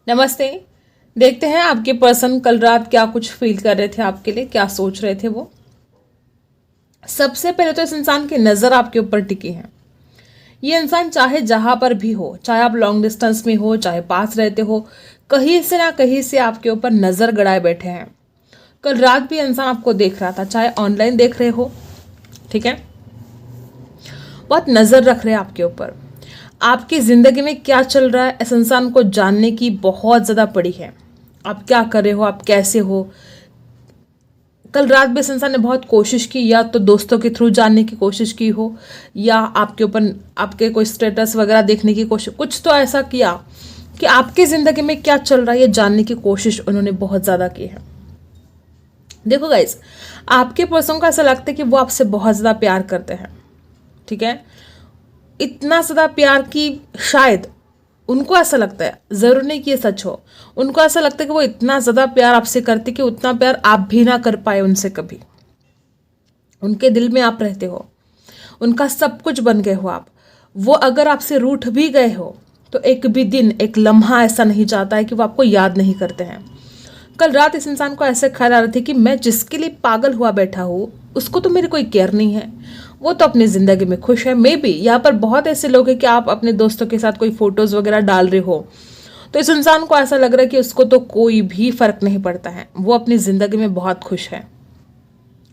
नमस्ते। देखते हैं आपके पर्सन कल रात क्या कुछ फील कर रहे थे, आपके लिए क्या सोच रहे थे वो। सबसे पहले तो इस इंसान की नज़र आपके ऊपर टिकी है। ये इंसान चाहे जहां पर भी हो, चाहे आप लॉन्ग डिस्टेंस में हो, चाहे पास रहते हो, कहीं से ना कहीं से आपके ऊपर नज़र गड़ाए बैठे हैं। कल रात भी इंसान आपको देख रहा था, चाहे ऑनलाइन देख रहे हो, ठीक है, बहुत नज़र रख रहे हैं आपके ऊपर। आपकी ज़िंदगी में क्या चल रहा है इस इंसान को जानने की बहुत ज़्यादा पड़ी है। आप क्या कर रहे हो, आप कैसे हो। कल रात भी इस इंसान ने बहुत कोशिश की, या तो दोस्तों के थ्रू जानने की कोशिश की हो, या आपके ऊपर आपके कोई स्टेटस वगैरह देखने की कोशिश, कुछ तो ऐसा किया कि आपकी ज़िंदगी में क्या चल रहा है ये जानने की कोशिश उन्होंने बहुत ज़्यादा की है। देखो गाइज, आपके पर्सन को ऐसा लगता है कि वो आपसे बहुत ज़्यादा प्यार करते हैं, ठीक है। इतना ज़्यादा प्यार कि शायद उनको ऐसा लगता है, ज़रूर नहीं कि ये सच हो, उनको ऐसा लगता है कि वो इतना ज़्यादा प्यार आपसे करते कि उतना प्यार आप भी ना कर पाए उनसे कभी। उनके दिल में आप रहते हो, उनका सब कुछ बन गए हो आप। वो अगर आपसे रूठ भी गए हो तो एक भी दिन, एक लम्हा ऐसा नहीं जाता है कि वो आपको याद नहीं करते हैं। कल रात इस इंसान को ऐसे ख्याल आ रहे थे कि मैं जिसके लिए पागल हुआ बैठा हूँ उसको तो मेरी कोई केयर नहीं है, वो तो अपनी ज़िंदगी में खुश है। मे बी यहाँ पर बहुत ऐसे लोग हैं कि आप अपने दोस्तों के साथ कोई फोटोज़ वगैरह डाल रहे हो, तो इस इंसान को ऐसा लग रहा है कि उसको तो कोई भी फ़र्क नहीं पड़ता है, वो अपनी ज़िंदगी में बहुत खुश है,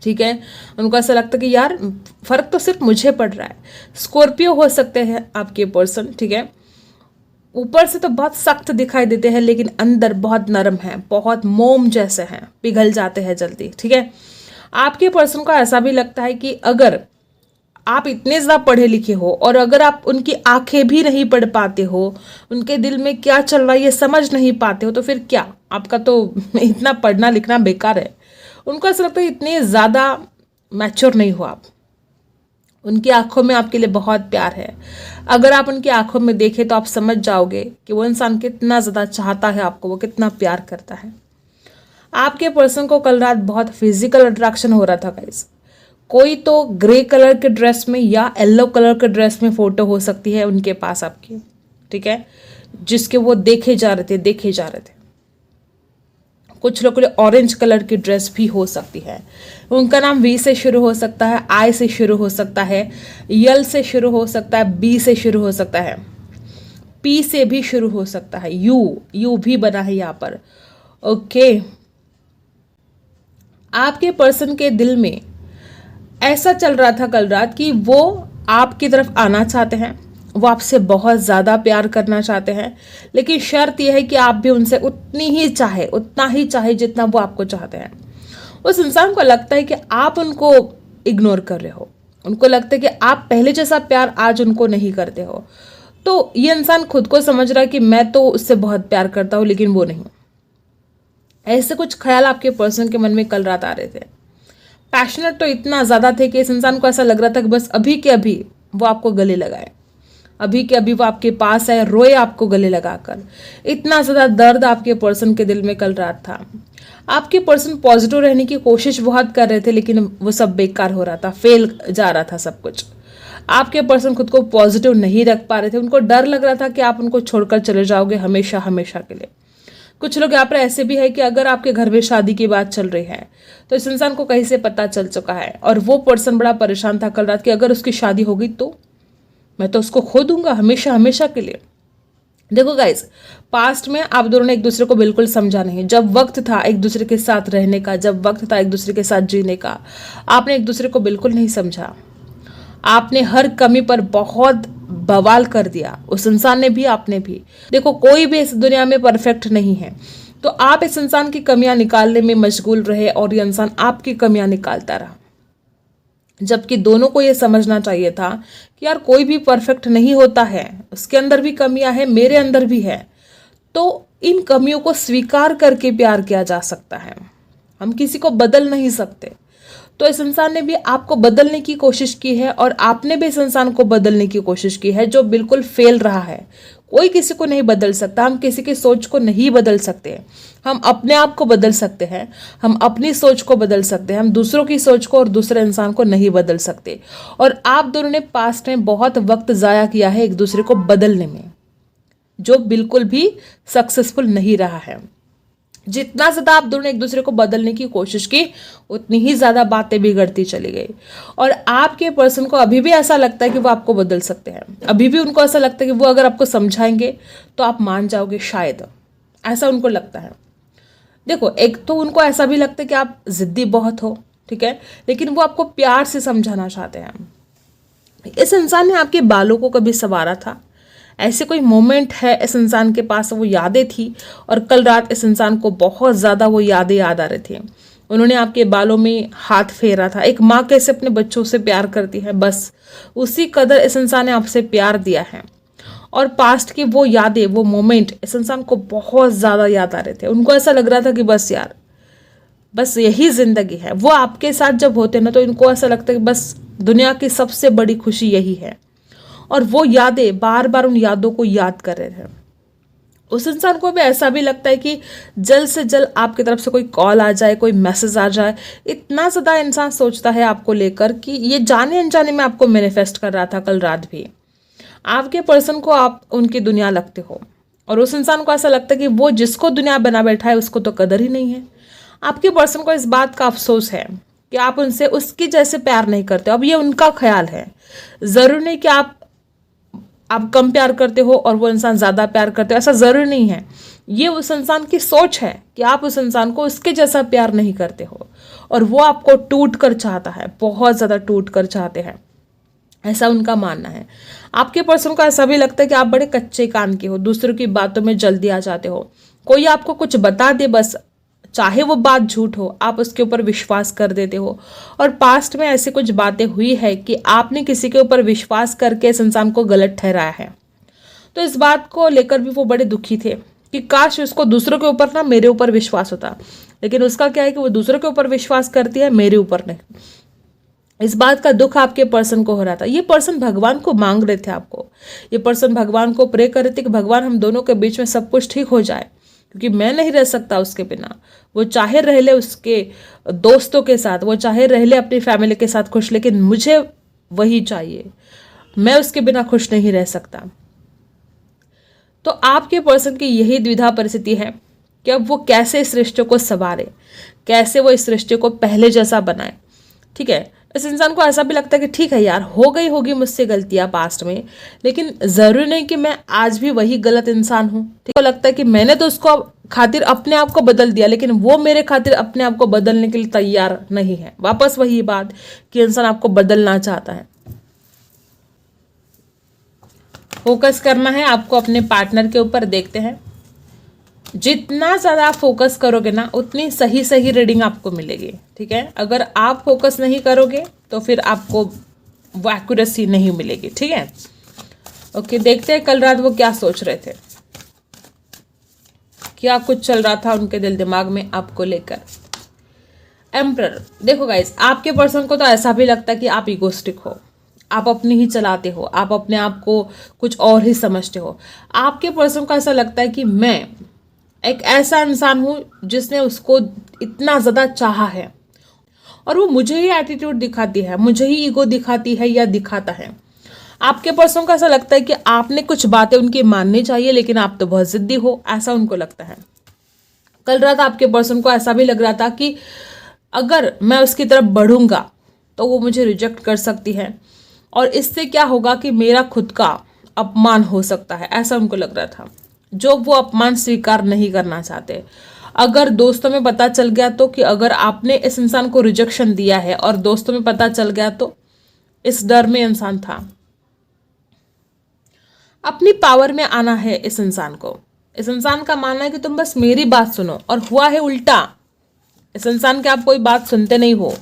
ठीक है। उनको ऐसा लगता है कि यार फ़र्क तो सिर्फ मुझे पड़ रहा है। स्कॉर्पियो हो सकते हैं आपके पर्सन, ठीक है। ऊपर से तो बहुत सख्त दिखाई देते हैं लेकिन अंदर बहुत नरम है, बहुत मोम जैसे हैं, पिघल जाते हैं जल्दी, ठीक है। आपके पर्सन को ऐसा भी लगता है कि अगर आप इतने ज़्यादा पढ़े लिखे हो और अगर आप उनकी आंखें भी नहीं पढ़ पाते हो, उनके दिल में क्या चल रहा है ये समझ नहीं पाते हो, तो फिर क्या, आपका तो इतना पढ़ना लिखना बेकार है। उनको ऐसा लगता है इतने ज़्यादा मैच्योर नहीं हो आप। उनकी आंखों में आपके लिए बहुत प्यार है। अगर आप उनकी आंखों में देखें तो आप समझ जाओगे कि वो इंसान कितना ज़्यादा चाहता है आपको, वो कितना प्यार करता है। आपके पर्सन को कल रात बहुत फिजिकल अट्रैक्शन हो रहा था गाइस। कोई तो ग्रे कलर के ड्रेस में या येलो कलर के ड्रेस में फोटो हो सकती है उनके पास आपकी, ठीक है, जिसके वो देखे जा रहे थे। कुछ लोगों के लिए ऑरेंज कलर की ड्रेस भी हो सकती है। उनका नाम वी से शुरू हो सकता है, आई से शुरू हो सकता है, यल से शुरू हो सकता है, बी से शुरू हो सकता है, पी से भी शुरू हो सकता है, यू भी बना है यहाँ पर, ओके। आपके पर्सन के दिल में ऐसा चल रहा था कल रात कि वो आपकी तरफ आना चाहते हैं, वो आपसे बहुत ज़्यादा प्यार करना चाहते हैं, लेकिन शर्त यह है कि आप भी उनसे उतना ही चाहे जितना वो आपको चाहते हैं। उस इंसान को लगता है कि आप उनको इग्नोर कर रहे हो, उनको लगता है कि आप पहले जैसा प्यार आज उनको नहीं करते हो। तो ये इंसान खुद को समझ रहा है कि मैं तो उससे बहुत प्यार करता हूँ लेकिन वो नहीं। ऐसे कुछ ख्याल आपके पर्सन के मन में कल रात आ रहे थे। पैशनेट तो इतना ज़्यादा थे कि इस इंसान को ऐसा लग रहा था कि बस अभी के अभी वो आपको गले लगाए, अभी के अभी वो आपके पास आए, रोए आपको गले लगाकर। इतना ज़्यादा दर्द आपके पर्सन के दिल में कल रात था। आपके पर्सन पॉजिटिव रहने की कोशिश बहुत कर रहे थे लेकिन वो सब बेकार हो रहा था, फेल जा रहा था सब कुछ। आपके पर्सन खुद को पॉजिटिव नहीं रख पा रहे थे, उनको डर लग रहा था कि आप उनको छोड़कर चले जाओगे हमेशा हमेशा के लिए। कुछ लोग यहाँ पर ऐसे भी है कि अगर आपके घर में शादी की बात चल रही है तो इस इंसान को कहीं से पता चल चुका है और वो पर्सन बड़ा परेशान था कल रात कि अगर उसकी शादी हो गई तो मैं तो उसको खो दूंगा हमेशा हमेशा के लिए। देखो गाइज, पास्ट में आप दोनों ने एक दूसरे को बिल्कुल समझा नहीं। जब वक्त था एक दूसरे के साथ रहने का, जब वक्त था एक दूसरे के साथ जीने का, आपने एक दूसरे को बिल्कुल नहीं समझा। आपने हर कमी पर बहुत बवाल कर दिया, उस इंसान ने भी, आपने भी। देखो, कोई भी इस दुनिया में परफेक्ट नहीं है, तो आप इस इंसान की कमियां निकालने में मशगूल रहे और ये इंसान आपकी कमियां निकालता रहा। जबकि दोनों को ये समझना चाहिए था कि यार कोई भी परफेक्ट नहीं होता है, उसके अंदर भी कमियां हैं, मेरे अंदर भी है, तो इन कमियों को स्वीकार करके प्यार किया जा सकता है। हम किसी को बदल नहीं सकते। तो इस इंसान ने भी आपको बदलने की कोशिश की है और आपने भी इस इंसान को बदलने की कोशिश की है जो बिल्कुल फेल रहा है। कोई किसी को नहीं बदल सकता, हम किसी की सोच को नहीं बदल सकते। हम अपने आप को बदल सकते हैं, हम अपनी सोच को बदल सकते हैं, हम दूसरों की सोच को और दूसरे इंसान को नहीं बदल सकते। और आप दोनों ने पास्ट में बहुत वक्त ज़ाया किया है एक दूसरे को बदलने में। जो बिल्कुल भी सक्सेसफुल नहीं रहा है। जितना ज़्यादा आप दोनों एक दूसरे को बदलने की कोशिश की, उतनी ही ज़्यादा बातें बिगड़ती चली गई। और आपके पर्सन को अभी भी ऐसा लगता है कि वो आपको बदल सकते हैं, अभी भी उनको ऐसा लगता है कि वो अगर आपको समझाएंगे तो आप मान जाओगे, शायद ऐसा उनको लगता है। देखो, एक तो उनको ऐसा भी लगता है कि आप ज़िद्दी बहुत हो, ठीक है, लेकिन वो आपको प्यार से समझाना चाहते हैं। इस इंसान ने आपके बालों को कभी संवारा था, ऐसे कोई मोमेंट है इस इंसान के पास, वो यादें थी, और कल रात इस इंसान को बहुत ज़्यादा वो यादें याद आ रही थी। उन्होंने आपके बालों में हाथ फेरा था। एक माँ कैसे अपने बच्चों से प्यार करती है, बस उसी कदर इस इंसान ने आपसे प्यार दिया है। और पास्ट की वो यादें, वो मोमेंट इस इंसान को बहुत ज़्यादा याद आ रहे थे। उनको ऐसा लग रहा था कि बस यार, बस यही ज़िंदगी है। वो आपके साथ जब होते हैं ना, तो इनको ऐसा लगता है कि बस दुनिया की सबसे बड़ी खुशी यही है। और वो यादें बार बार उन यादों को याद कर रहे थे। उस इंसान को भी ऐसा भी लगता है कि जल्द से जल्द आपकी तरफ से कोई कॉल आ जाए, कोई मैसेज आ जाए। इतना ज़्यादा इंसान सोचता है आपको लेकर कि ये जाने अनजाने में आपको मैनिफेस्ट कर रहा था कल रात भी। आपके पर्सन को आप उनकी दुनिया लगते हो, और उस इंसान को ऐसा लगता है कि वो जिसको दुनिया बना बैठा है उसको तो कदर ही नहीं है। आपके पर्सन को इस बात का अफसोस है कि आप उनसे उसकी जैसे प्यार नहीं करते। अब ये उनका ख्याल है, ज़रूरी नहीं कि आप कम प्यार करते हो और वो इंसान ज़्यादा प्यार करते हो, ऐसा ज़रूरी नहीं है। ये उस इंसान की सोच है कि आप उस इंसान को उसके जैसा प्यार नहीं करते हो, और वो आपको टूट कर चाहता है, बहुत ज़्यादा टूट कर चाहते हैं, ऐसा उनका मानना है। आपके पर्सन को ऐसा भी लगता है कि आप बड़े कच्चे कान के हो, दूसरों की बातों में जल्दी आ जाते हो। कोई आपको कुछ बता दे, बस चाहे वो बात झूठ हो, आप उसके ऊपर विश्वास कर देते हो। और पास्ट में ऐसी कुछ बातें हुई है कि आपने किसी के ऊपर विश्वास करके इस इंसान को गलत ठहराया है। तो इस बात को लेकर भी वो बड़े दुखी थे कि काश उसको दूसरों के ऊपर ना मेरे ऊपर विश्वास होता। लेकिन उसका क्या है कि वो दूसरों के ऊपर विश्वास करती है, मेरे ऊपर नहीं। इस बात का दुख आपके पर्सन को हो रहा था। ये पर्सन भगवान को मांग रहे थे आपको, ये पर्सन भगवान को प्रे कर रहे थे कि भगवान हम दोनों के बीच में सब कुछ ठीक हो जाए, क्योंकि मैं नहीं रह सकता उसके बिना। वो चाहे रह ले उसके दोस्तों के साथ, वो चाहे रह ले अपनी फैमिली के साथ खुश, लेकिन मुझे वही चाहिए, मैं उसके बिना खुश नहीं रह सकता। तो आपके पर्सन की यही द्विधा परिस्थिति है कि अब वो कैसे इस रिश्ते को संवारे, कैसे वो इस रिश्ते को पहले जैसा बनाए। ठीक है, इस इंसान को ऐसा भी लगता है कि ठीक है यार, हो गई होगी मुझसे गलतियां पास्ट में, लेकिन जरूरी नहीं कि मैं आज भी वही गलत इंसान हूँ। ठीक है, लगता है कि मैंने तो उसको खातिर अपने आप को बदल दिया, लेकिन वो मेरे खातिर अपने आप को बदलने के लिए तैयार नहीं है। वापस वही बात कि इंसान आपको बदलना चाहता है। फोकस करना है आपको अपने पार्टनर के ऊपर। देखते हैं, जितना ज़्यादा आप फोकस करोगे ना, उतनी सही सही रीडिंग आपको मिलेगी। ठीक है, अगर आप फोकस नहीं करोगे तो फिर आपको वो एक्यूरेसी नहीं मिलेगी। ठीक है, ओके, देखते हैं कल रात वो क्या सोच रहे थे, क्या कुछ चल रहा था उनके दिल दिमाग में आपको लेकर। एम्परर, देखो गाइस, आपके पर्सन को तो ऐसा भी लगता है कि आप इगोस्टिक हो, आप अपनी ही चलाते हो, आप अपने आप को कुछ और ही समझते हो। आपके पर्सन को ऐसा लगता है कि मैं एक ऐसा इंसान हूं जिसने उसको इतना ज़्यादा चाहा है, और वो मुझे ही एटीट्यूड दिखाती है, मुझे ही ईगो दिखाती है या दिखाता है। आपके पर्सन को ऐसा लगता है कि आपने कुछ बातें उनकी माननी चाहिए, लेकिन आप तो बहुत जिद्दी हो, ऐसा उनको लगता है। कल रात आपके पर्सन को ऐसा भी लग रहा था कि अगर मैं उसकी तरफ बढ़ूंगा तो वो मुझे रिजेक्ट कर सकती है, और इससे क्या होगा कि मेरा खुद का अपमान हो सकता है, ऐसा उनको लग रहा था, जो वो अपमान स्वीकार नहीं करना चाहते। अगर दोस्तों में पता चल गया तो, कि अगर आपने इस इंसान को रिजेक्शन दिया है और दोस्तों में पता चल गया तो, इस डर में इंसान था। अपनी पावर में आना है इस इंसान को। इस इंसान का मानना है कि तुम बस मेरी बात सुनो, और हुआ है उल्टा। इस इंसान की आप कोई बात सुनते नहीं हो,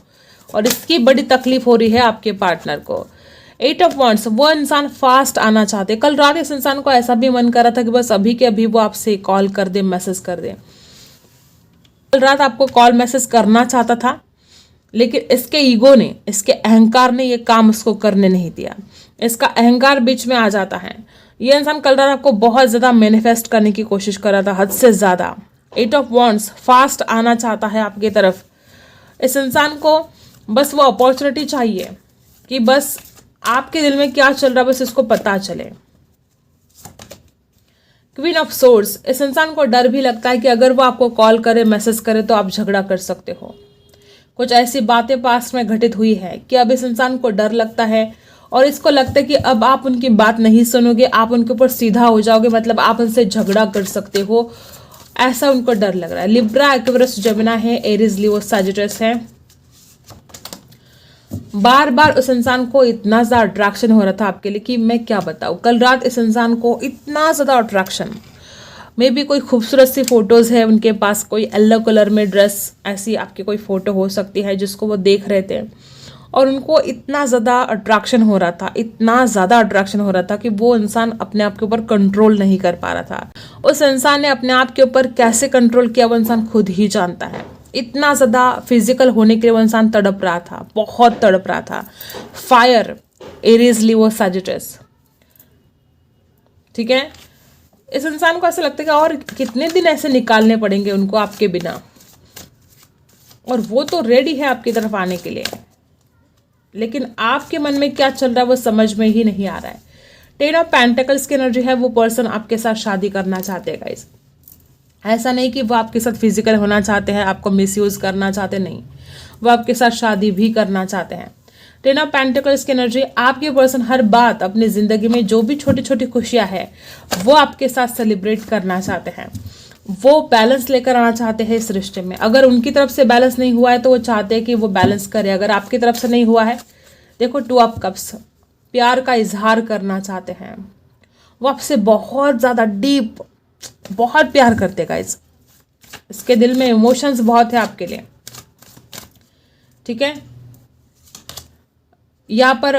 और इसकी बड़ी तकलीफ हो रही है आपके पार्टनर को। 8 ऑफ वॉन्ड्स, वो इंसान फास्ट आना चाहते। कल रात इस इंसान को ऐसा भी मन कर रहा था कि बस अभी के अभी वो आपसे कॉल कर दे, मैसेज कर दे। कल रात आपको कॉल मैसेज करना चाहता था, लेकिन इसके ईगो ने, इसके अहंकार ने ये काम उसको करने नहीं दिया। इसका अहंकार बीच में आ जाता है। ये इंसान कल रात आपको बहुत ज़्यादा मैनिफेस्ट करने की कोशिश कर रहा था, हद से ज़्यादा। 8 ऑफ वॉन्ड्स, फास्ट आना चाहता है आपकी तरफ। इस इंसान को बस वो अपॉर्चुनिटी चाहिए कि बस आपके दिल में क्या चल रहा है बस इसको पता चले। क्वीन ऑफ सोर्स, इस इंसान को डर भी लगता है कि अगर वो आपको कॉल करे, मैसेज करे तो आप झगड़ा कर सकते हो। कुछ ऐसी बातें पास्ट में घटित हुई है कि अब इस इंसान को डर लगता है और इसको लगता है कि अब आप उनकी बात नहीं सुनोगे, आप उनके ऊपर सीधा हो जाओगे, मतलब आप उनसे झगड़ा कर सकते हो, ऐसा उनको डर लग रहा है। लिब्रा, एक्वेरियस, जेमिनी है, एरीज, लियो, सैजिटस है। बार बार उस इंसान को इतना ज़्यादा अट्रैक्शन हो रहा था आपके लिए कि मैं क्या बताऊँ। कल रात इस इंसान को इतना ज़्यादा अट्रैक्शन, मे भी कोई खूबसूरत सी फोटोज़ है उनके पास, कोई येलो कलर में ड्रेस, ऐसी आपकी कोई फ़ोटो हो सकती है जिसको वो देख रहे थे और उनको इतना ज़्यादा अट्रैक्शन हो रहा था, इतना ज़्यादा अट्रैक्शन हो रहा था कि वो इंसान अपने आप के ऊपर कंट्रोल नहीं कर पा रहा था। उस इंसान ने अपने आप के ऊपर कैसे कंट्रोल किया वो इंसान खुद ही जानता है। इतना ज़्यादा फिजिकल होने के लिए वो इंसान तड़प रहा था, बहुत तड़प रहा था। फायर, एरीज, लियो, सैजिटस, ठीक है। इस इंसान को ऐसा लगता है कि और कितने दिन ऐसे निकालने पड़ेंगे उनको आपके बिना, और वो तो रेडी है आपकी तरफ आने के लिए, लेकिन आपके मन में क्या चल रहा है वो समझ में ही नहीं आ रहा है। टेन ऑफ पेंटिकल्स की एनर्जी है, वो पर्सन आपके साथ शादी करना चाहते हैं गाइस। ऐसा नहीं कि वो आपके साथ फिजिकल होना चाहते हैं, आपको मिसयूज करना चाहते, नहीं, वो आपके साथ शादी भी करना चाहते हैं। टेन ऑफ पेंटिकल्स की एनर्जी, आपके पर्सन हर बात अपनी जिंदगी में जो भी छोटी छोटी खुशियां हैं वो आपके साथ सेलिब्रेट करना चाहते हैं, वो बैलेंस लेकर आना चाहते हैं इस रिश्ते में। अगर उनकी तरफ से बैलेंस नहीं हुआ है तो वो चाहते हैं कि वो बैलेंस करे, अगर आपकी तरफ से नहीं हुआ है, देखो टू ऑफ कप्स, प्यार का इजहार करना चाहते हैं, वो आपसे बहुत ज़्यादा डीप, बहुत प्यार करते हैं गाइस, इसके दिल में इमोशंस बहुत है आपके लिए, ठीक है। यहाँ पर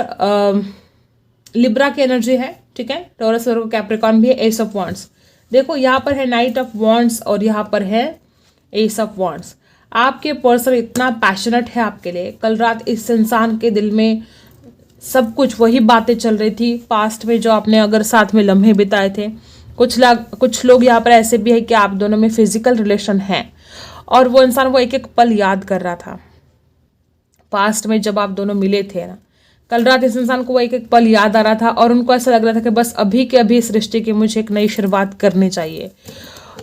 लिब्रा की एनर्जी है, ठीक है, टॉरस, वर्गो, कैप्रिकॉर्न भी है, एस ऑफ वॉन्ड्स। देखो यहाँ पर है नाइट ऑफ वॉन्ड्स और यहाँ पर है एस ऑफ वॉन्ड्स। आपके पर्सन इतना पैशनेट है आपके लिए। कल रात इस इंसान के दिल में सब कुछ वही बातें चल रही थी पास्ट में जो आपने अगर साथ में लम्हे बिताए थे। कुछ लोग यहाँ पर ऐसे भी है कि आप दोनों में फिजिकल रिलेशन है और वो इंसान वो एक एक पल याद कर रहा था पास्ट में जब आप दोनों मिले थे ना। कल रात इस इंसान को वो एक एक पल याद आ रहा था और उनको ऐसा लग रहा था कि बस अभी के अभी इस रिश्ते की मुझे एक नई शुरुआत करनी चाहिए,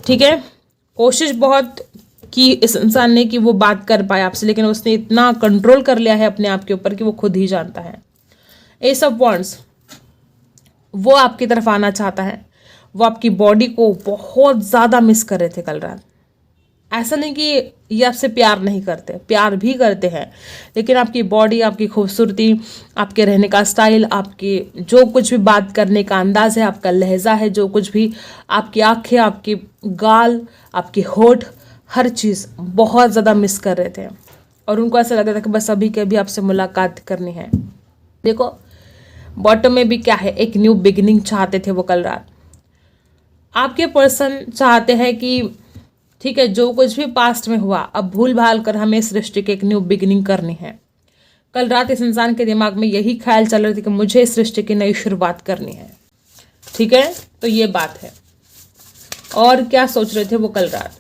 ठीक है। कोशिश बहुत की इस इंसान ने कि वो बात कर पाए आपसे, लेकिन उसने इतना कंट्रोल कर लिया है अपने आप के ऊपर कि वो खुद ही जानता है। एस ऑफ वॉन्ड्स, वो आपकी तरफ आना चाहता है, वो आपकी बॉडी को बहुत ज़्यादा मिस कर रहे थे कल रात। ऐसा नहीं कि ये आपसे प्यार नहीं करते, प्यार भी करते हैं, लेकिन आपकी बॉडी, आपकी खूबसूरती, आपके रहने का स्टाइल, आपकी जो कुछ भी बात करने का अंदाज़ है, आपका लहजा है, जो कुछ भी, आपकी आँखें, आपकी गाल, आपकी होठ, हर चीज़ बहुत ज़्यादा मिस कर रहे थे और उनको ऐसा लग रहा था कि बस अभी के अभी आपसे मुलाकात करनी है। देखो बॉटम में भी क्या है, एक न्यू बिगिनिंग चाहते थे वो कल रात। आपके पर्सन चाहते हैं कि ठीक है, जो कुछ भी पास्ट में हुआ अब भूल भाल कर हमें इस रिश्ते की एक न्यू बिगिनिंग करनी है। कल रात इस इंसान के दिमाग में यही ख्याल चल रहे थे कि मुझे इस रिश्ते की नई शुरुआत करनी है, ठीक है। तो ये बात है। और क्या सोच रहे थे वो कल रात।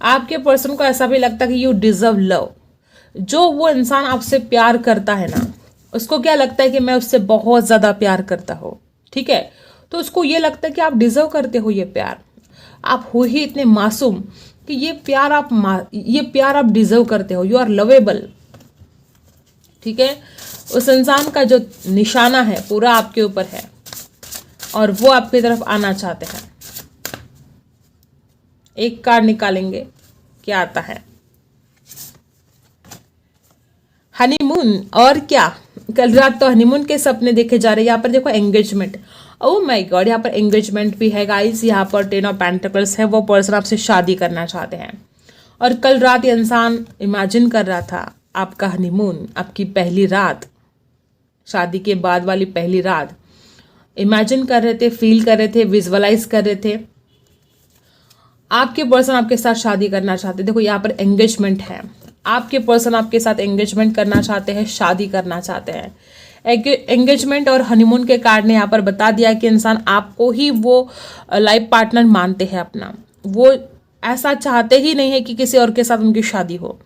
आपके पर्सन को ऐसा भी लगता है कि यू डिजर्व लव। जो वो इंसान आपसे प्यार करता है ना, उसको क्या लगता है कि मैं उससे बहुत ज़्यादा प्यार करता हूँ, ठीक है। तो उसको ये लगता है कि आप डिजर्व करते हो ये प्यार, आप हो ही इतने मासूम कि ये प्यार आप डिजर्व करते हो, यू आर लवेबल, ठीक है। उस इंसान का जो निशाना है पूरा आपके ऊपर है और वो आपकी तरफ आना चाहते हैं। एक कार्ड निकालेंगे, क्या आता है, हनीमून। और क्या, कल रात तो हनीमून के सपने देखे जा रहे हैं। यहाँ पर देखो एंगेजमेंट, ओह माय गॉड, यहाँ पर एंगेजमेंट भी है गाइस। यहाँ पर टेन ऑफ पेंटिकल्स है, वो पर्सन आपसे शादी करना चाहते हैं और कल रात ये इंसान इमेजिन कर रहा था आपका हनीमून, आपकी पहली रात, शादी के बाद वाली पहली रात इमेजिन कर रहे थे, फील कर रहे थे, विजुअलाइज कर रहे थे। आपके पर्सन आपके साथ शादी करना चाहते हैं। देखो यहाँ पर एंगेजमेंट है, आपके पर्सन आपके साथ एंगेजमेंट करना चाहते हैं, शादी करना चाहते हैं। एंगेजमेंट और हनीमून के कार्ड ने यहाँ पर बता दिया कि इंसान आपको ही वो लाइफ पार्टनर मानते हैं अपना, वो ऐसा चाहते ही नहीं है कि किसी और के साथ उनकी शादी हो।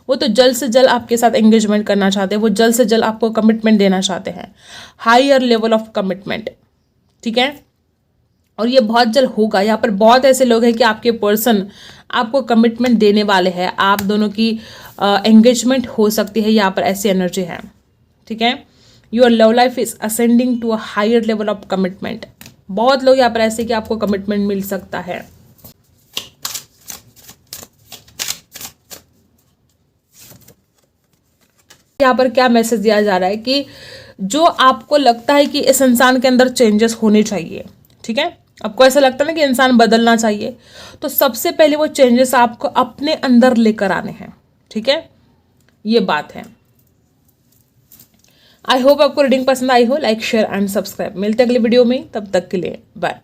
वो तो जल्द से जल्द आपके साथ एंगेजमेंट करना चाहते हैं, वो जल्द से जल्द आपको कमिटमेंट देना चाहते हैं, हायर लेवल ऑफ कमिटमेंट, ठीक है, और ये बहुत जल्द होगा। यहाँ पर बहुत ऐसे लोग हैं कि आपके पर्सन आपको कमिटमेंट देने वाले हैं, आप दोनों की एंगेजमेंट हो सकती है, यहाँ पर ऐसी एनर्जी है। ठीक है, your love life is ascending to a higher level of commitment. बहुत लोग यहाँ पर ऐसे कि आपको कमिटमेंट मिल सकता है। यहाँ पर क्या मैसेज दिया जा रहा है कि जो आपको लगता है कि इस इंसान के अंदर चेंजेस होने चाहिए, ठीक है, आपको ऐसा लगता है ना कि इंसान बदलना चाहिए, तो सबसे पहले वो चेंजेस आपको अपने अंदर लेकर आने हैं। ठीक है, ये बात है। आई होप आपको रीडिंग पसंद आई हो। Like share and subscribe. मिलते अगले वीडियो में, तब तक के लिए बाय।